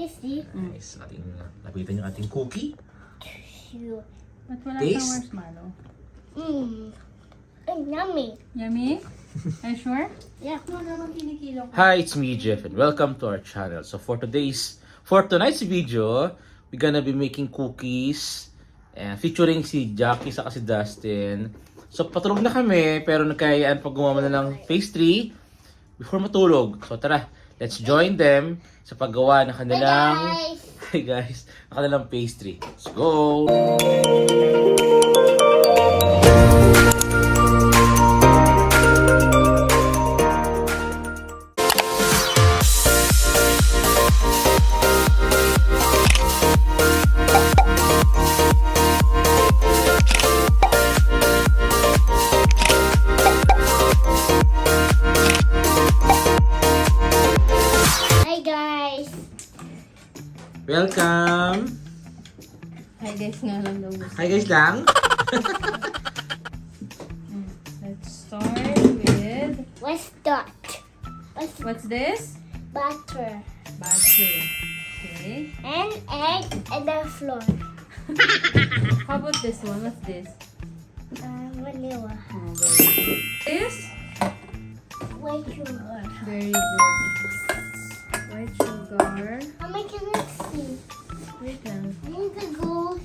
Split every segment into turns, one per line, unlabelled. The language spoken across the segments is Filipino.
Guys, lapitan yung ating cookie.
Ba't wala
Taste?
kang marshmallow?
Yummy.
Yummy? Are you sure?
Yeah.
Hi, it's me, Jeff, and welcome to our channel. So for tonight's video, we're gonna be making cookies and featuring si Jackie sa si Dustin. So patulog na kami, pero nagkayaan pag gumawa na ng pastry before matulog. So tara, let's join them sa paggawa ng kanilang hi guys, ng kanilang pastry. Let's go!
Hi guys.
Welcome!
Hi guys nga lang daw gusto.
Hi guys lang!
Let's start with...
What's that?
What's this?
Butter
Butter. Okay.
and egg and the flour.
How about this one? What's this?
Vanilla.
Oh, very good. This?
White sugar.
Very good. White sugar.
Mommy, can I see?
Wait lang.
I need to go.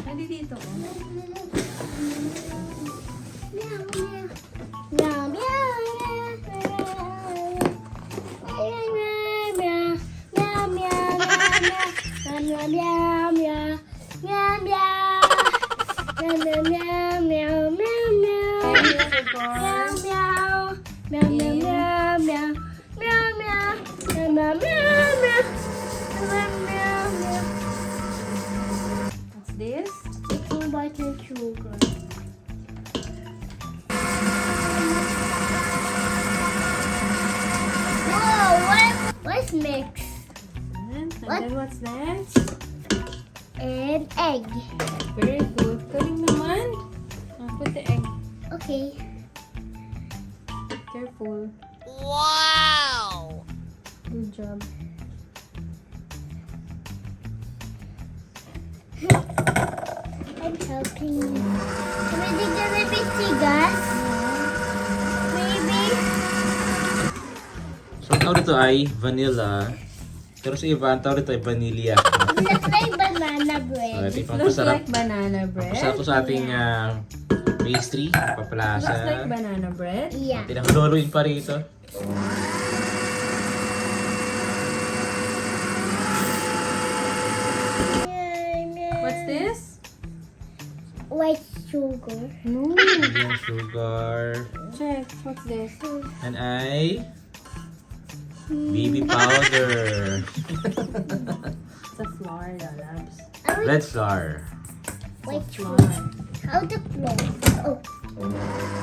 Hindi dito ko.
Meow, meow. Meow, meow, meow, meow. Meow, meow, meow, meow, meow, meow, meow. Meow, meow. Meow, meow, meow, meow, meow, meow. Meow, meow. Meow, meow, meow, meow. Meow, meow. Meow, meow, meow, meow. Meow, meow, meow.
What's this?
Baking butter sugar. Whoa, what's mix?
And
What?
then what's next?
And egg.
Very good. Galing naman. Put the egg.
Okay.
Careful.
Wow!
Good job.
I'm helping you. Ready gonna be tigas? Maybe?
So ang tawag dito ay vanilla. Pero sa iba, ang tawag dito ay vanilla.
Looks like banana
So
bread.
ito yung
Looks
pampasarap.
like banana bread.
Pampasarap to sa ating pastry.
Looks
Papalasa.
like banana bread.
Yeah.
Pinakadoloin pa rito.
What's this?
White sugar.
No.
Yung sugar.
Check. What's this?
And ay baby powder.
It's a flour, lalabs.
Red flour.
White
Flour.
sugar. How to close? Oh.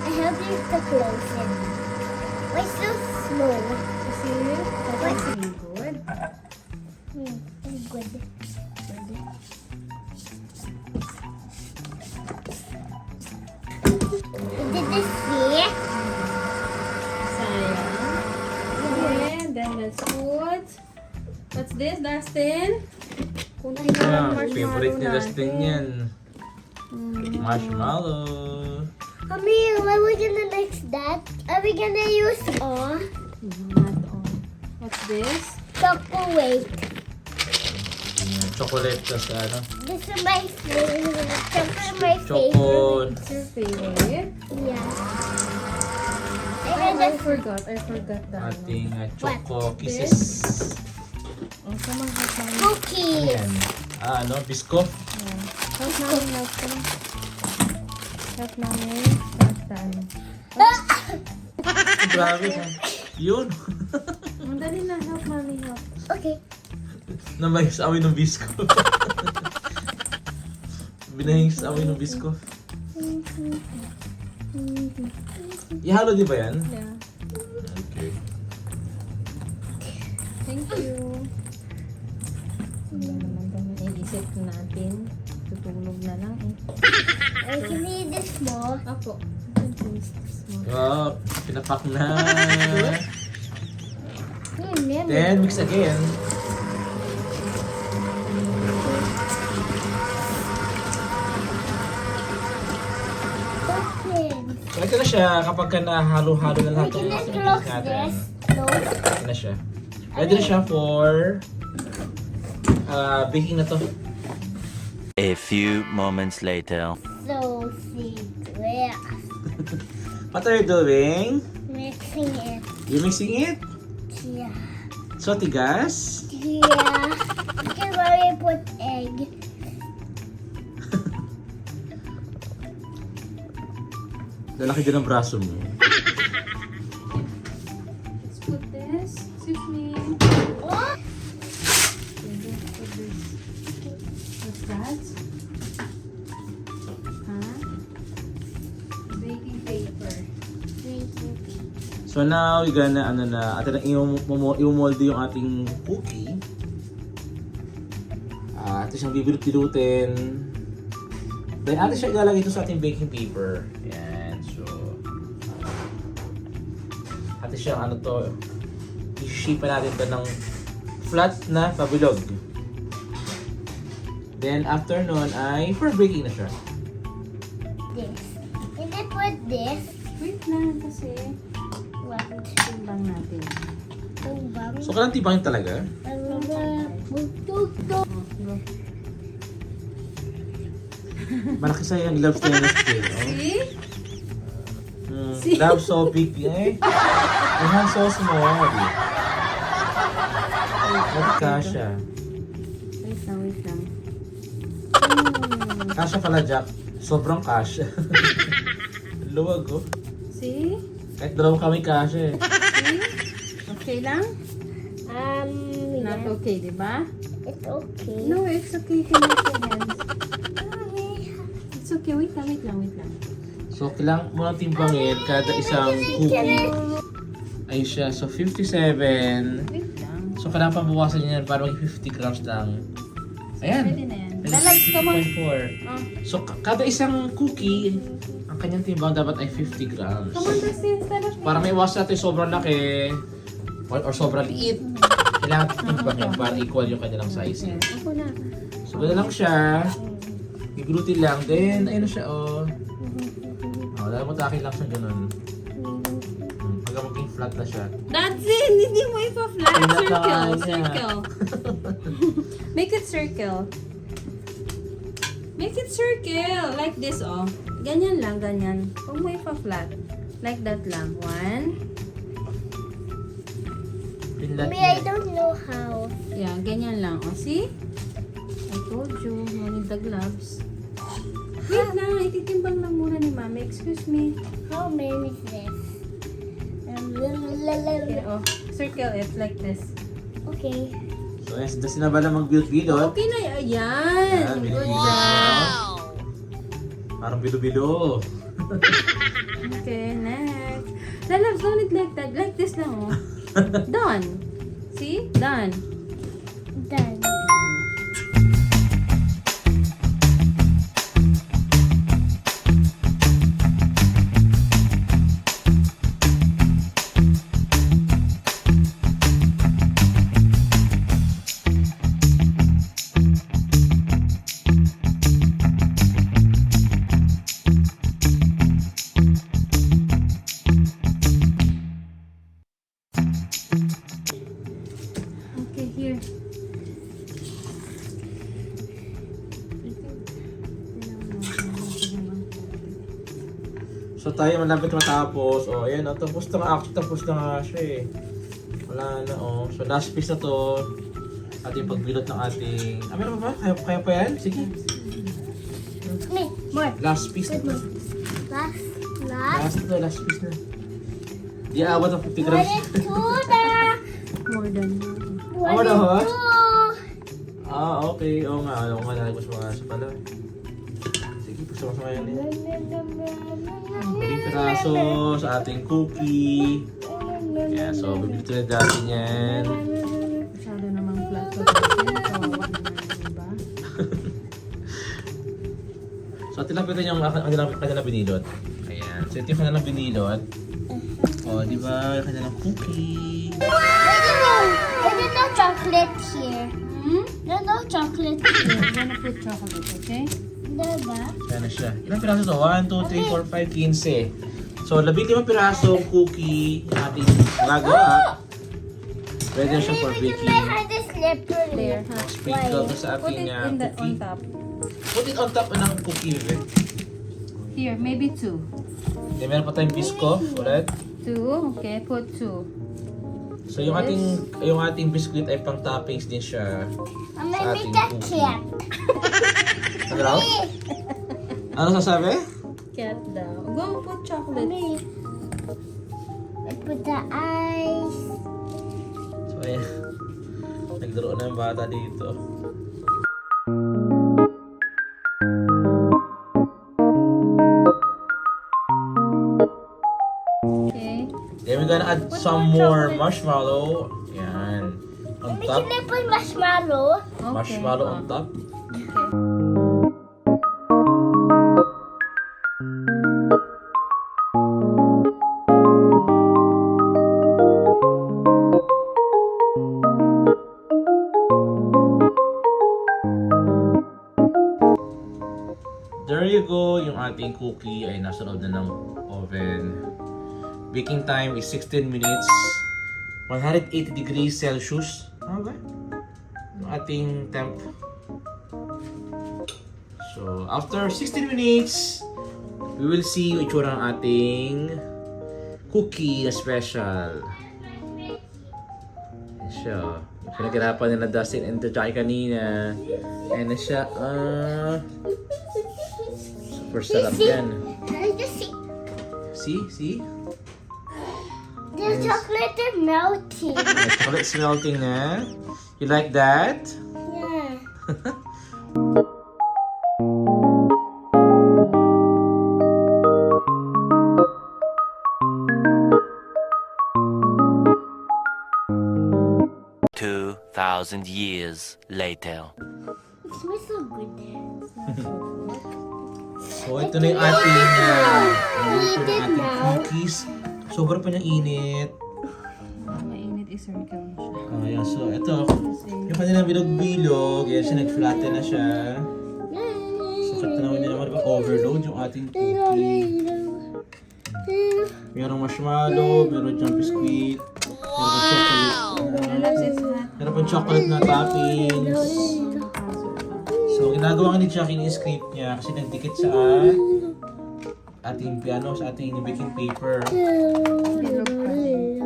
I help you to close it. Why so slow?
Kasi that's really good.
Good. Did this see?
Sayang. And then let's put... What's this, Dustin? Kunti na lang
Favorite ni
marshmallow
Dustin
natin.
yan. Marshmallow.
Mommy, when we gonna mix that? Are we gonna use all?
Not all. What's this?
Chocolate.
Chocolate ka sa ano.
This is my favorite. Chocolate my
Choco.
favorite.
What's your favorite?
Yeah.
Oh,
And
I
then
forgot that.
Ating choco kisses.
Oh, come on, help mommy.
cookies.
Ayan. Ano? Bisco?
Help mommy, help them. Help mommy. Help them.
Grabe. Yun.
Ang dali na, help mommy, help.
Okay.
Namay sa amoy ng bisco. Binahing sa amoy ng bisco. Ihalo di ba yan?
Yeah.
Okay.
Thank you. Ano naman kami iisip natin. Tutulog na lang eh.
I can eat this more.
Apo.
Oh, pinapak na.
Yum.
Then, mix again.
Open.
So, ito na siya kapag ka nahalo-halo na
We
lahat ng
can
ating
close
cake natin.
this. Close.
Ito na siya. Ready na siya for baking na to.
A few moments later.
So secret.
What are you doing?
Mixing it.
You mixing it?
Yeah.
So, tigas?
Yeah. Because where we put egg.
Lalaki din ang braso mo.
Let's put this. Excuse me.
What?
Okay, let's put this. What's that? Huh? Baking paper.
So now, we're gonna, atin na i-molde yung ating cookie. Ito siyang bibirut-birutin. Then, atin siya ilalagay ito sa ating baking paper. Ayan, so. Atin siyang i-shape natin ito ng flat na pabilog. Then, after nun ay for baking na siya.
This. And then put this.
Wait lang kasi
What?
timbang natin.
Tumbang.
So, kailangan tibangin talaga. Malaki sa'yo yung gloves na yan.
See?
Gloves so big eh. Your hand so small. Bakit kasha?
Wait lang.
Kasha pala, Jack. Sobrang kasha. Luwag oh.
See?
Kahit dalawa kami kasha eh.
See? Okay lang? Not
Yeah.
okay, di ba?
It's okay.
No, it's okay. Can you your hands? It's okay. Wait lang.
So, kailangan mo nang timbangin kada isang cookie. Ayun siya. So, 57.
Wait lang.
So, kailangan pabawasan niya yan para maging 50 grams lang. Ayan.
Pwede na yan. Dalag ka mo.
50.4.
Oh.
So, kada isang cookie, ang kanyang timbang dapat ay 50 grams.
Come on, Dustin. Stand up.
Para may iwasan natin sobrang laki or sobrang liit. Kailangan timbangin para equal yung kanilang sizing.
Ako na.
So, gano'n lang siya. Bibulutin lang. Then, ayun na siya, oh. Dahil mo takin lang siya gano'n. Hanggang maging flat na siya.
That's it! Hindi mo ipa-flat.
Ay,
Circle.
nakakaya.
Circle. Make it circle. Make it circle. Like this, oh. Ganyan lang, ganyan. Huwag mo ipa-flat. Like that lang. 1.
Pinlat
Maybe I
niya.
don't know how.
Yeah, ganyan lang. Oh, see? I told you. No need the gloves. Wait lang. Ititimbang lang muna ni Mama. Excuse me.
How many is this?
Okay, oh. Circle it like this.
Okay.
So, ayun, na ba na mag-build-build?
Okay na. Ayan. Good job.
Parang bilo-bilo.
Okay, next. Lalabs, don't it like that. Like this lang, oh. Done. See? Done.
Done.
Okay, here.
So, tayo malapit matapos. O, ayan, oh, tapos na nga. Actually, tapos na nga siya eh. Wala na, oh. So, last piece na to. Ating pagbilot ng ating... meron ba? Kaya pa yan? Sige.
Me. More.
Last piece na to.
Last.
Last na to, last piece na. Di aabot ang 50
What
grams.
is two na?
More than
What
Ano, ha?
is two?
Okay. Oo nga, nalagos mo nga sa pala. Sige, gusto mo sa ngayon eh. Huling piraso sa ating cookie. Yeah, so bibili na natin yan.
masyado namang flat ko. Kawawa naman, diba?
So tilapitan yung kanilang binilot. Ayan. So ito yung kanilang binilot. O, di ba? Yung kanilang cookie.
chocolate here.
Hmm?
No chocolate here.
I'm gonna put chocolate, okay?
Diba?
Kaya na siya. Ilang piraso to? 1, 2, 3, 4, 5, 15. So, 15 pirasong cookie yung ating gagawa. Pwede na siya for
Because
baking.
my hand is slippery.
There, huh?
Sprinkle to sa
Put
ating
it in the on
cookie.
top.
Put it on top ng cookie, Vivian.
Here, maybe 2.
Okay, meron pa tayong bisco ulit.
2, okay, put 2.
So, yung ating biscuit ay pang toppings din siya.
I'm
Sa
gonna
ating
make a
cookie.
cat.
Ano raw? Ano sasabi?
Cat daw. Go, put chocolate.
I put the eyes.
So, ayan. Nagdaro na yung bata dito.
Okay.
Then we're gonna add
Put
some
more
more marshmallow. Yan. On
We
top.
can put marshmallow.
Okay.
Marshmallow on top.
Okay.
There you go. Yung ating cookie ay nasa loob na ng oven. Baking time is 16 minutes. 180 degrees Celsius. Ano ba? Yung ating temp. So, after 16 minutes, we will see yung itsura ng ating cookie na special. Yan siya. Yung pinaghirapan nila Dustin and Jackie kanina. Ayan na siya. Super sarap yan.
I just see
See?
the chocolate is melting.
The chocolate's melting na. You like that?
Yeah.
Two 2,000 years later.
It smells so good.
So, ito na yung ating ito na ating cookies. Sobra pa niyang init.
Mainit i-circle mo siya.
Ayan, so ito. Yung kanilang bilog-bilog. Yan siya, nag-flatten na siya. So, katanawin niyo naman, diba, overload yung ating cookie. Merong marshmallow, meron diyang biscuit, meron pang chocolate. Meron pang chocolate na toppings. So, ginagawa ni Jackie ni script niya kasi nagdikit sa ating piano, sa ating baking paper.
Bilog pa rin.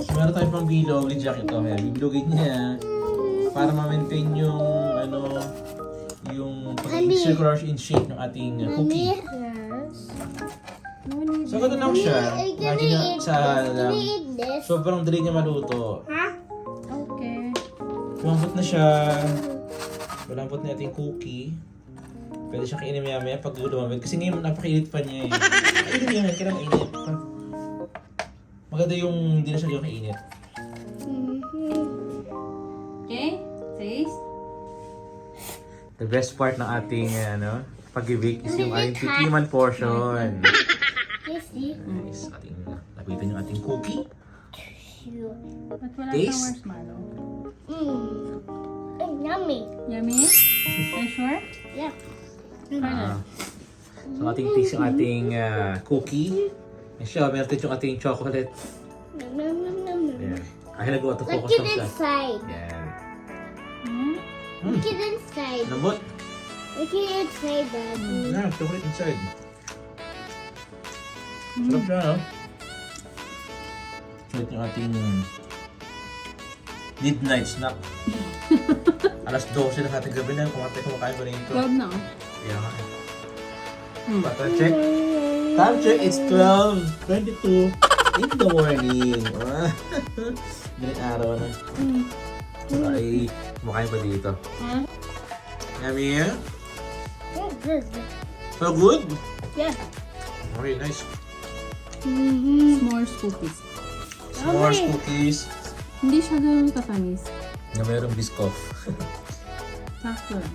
So, meron tayong pang bilog ni Jackie ito. Ayan, bibilogin niya para ma-maintain yung yung circular in shape ng ating cookie.
Yes.
No need.
So, ganun lang siya.
I'm
Imagine
gonna
na
eat,
sa
eat this.
sobrang dali niya maluto.
Okay.
Lumambot na siya. Malambot na ating cookie. Pwede siyang kainin maya pag lumambot. Kasi ngayon napakainit pa niya eh. Kainin niya ngayon, kailangan mainit pa. Maganda yung hindi na siya yung kainit.
Okay. Taste.
The best part ng ating pag-bake is yung ating tikiman portion.
Tasty.
Nice. Ating lapitan yung ating cookie.
But wala
Taste?
pang marshmallow.
Yummy.
Yummy? Are you sure?
Yeah.
Try that.
So ating taste yung ating cookie. And siya, meron din yung ating chocolate.
Nom, nom, nom, nom, nom.
Ayan. Ay, nagawa ito
Look
focus
it
lang siya.
inside.
Ayan.
Hmm?
Look it inside.
Lambot.
Look it inside, Daddy.
Yeah, chocolate inside. Sarap siya, no? Chocolate yung ating midnight snack. Alas 12 na ating gabi na kumakain pa rin ito.
Love na.
Yeah. Bata check. Time check, it's 12:22 in the morning. Ganit araw na. Ay, kumakain pa dito.
Huh?
Yummy, yeah?
Oh, good.
So good?
Yeah.
Okay, nice.
S'mores cookies.
S'mores cookies.
Hindi siya ganun katamis.
Na mayroong biscoff.
Sakto lang.